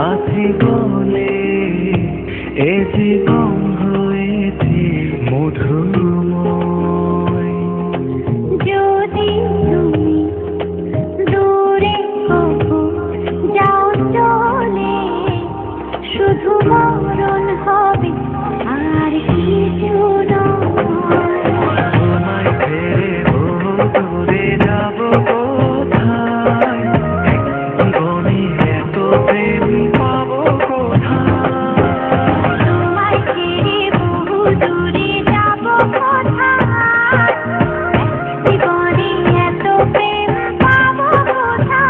আছি বলে এ জীবন হয়েছে মধুময়। যদি তুমি দূরে কখনো যাও চলে, শুধু মরণ হবে আর কিছু নয়। তোমায় ছেড়ে বহু দূরে যাব কোথায়, জীবনে এত প্রেম পাবো কোথায়। তোমায় ছেড়ে বহু দূরে যাব কোথায়, জীবনে এত প্রেম পাবো কোথায়।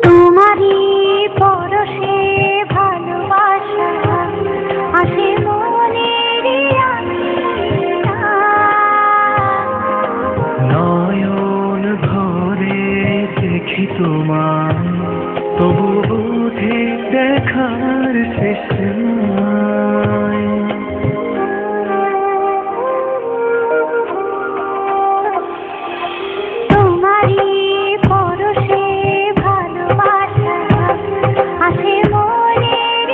তোমারই পরশে ভালোবাসা আসে মনের নয়ন ভরে দেখি তোমায়, তবু বুঝি দেখার শেষ নাই। তোমারই পরশে ভালোবাসা আসে মনের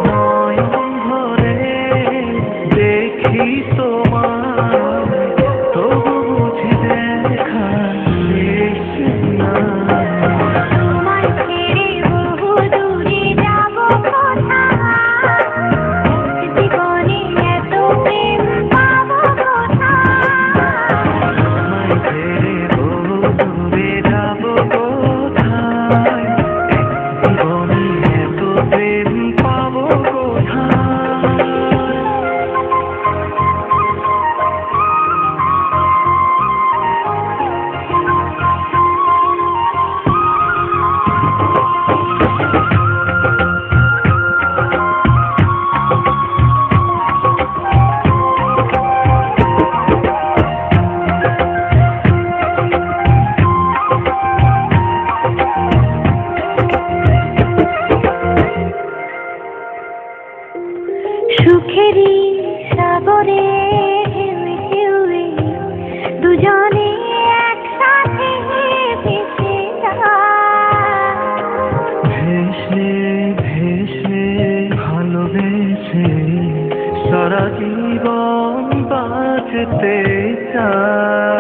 নয়ন ভরে দেখি তোমায়, তবু বুঝি দেখার শেষ নাই। তোমায় ছেড়ে বহু দূরে যাব কোথায়, জীবনে এত প্রেম পাবো কোথায়। তোমায় ছেড়ে বহু দূরে যাব কোথায়, জীবনে এত প্রেম পাবো কোথায়। সুখেরই সাগরে ঢেউয়ে ঢেউয়ে দুজনে একসাথে ভেসে যায়। ভেসে ভেসে ভালোবেসে সারা জীবন বাঁচতে চাই।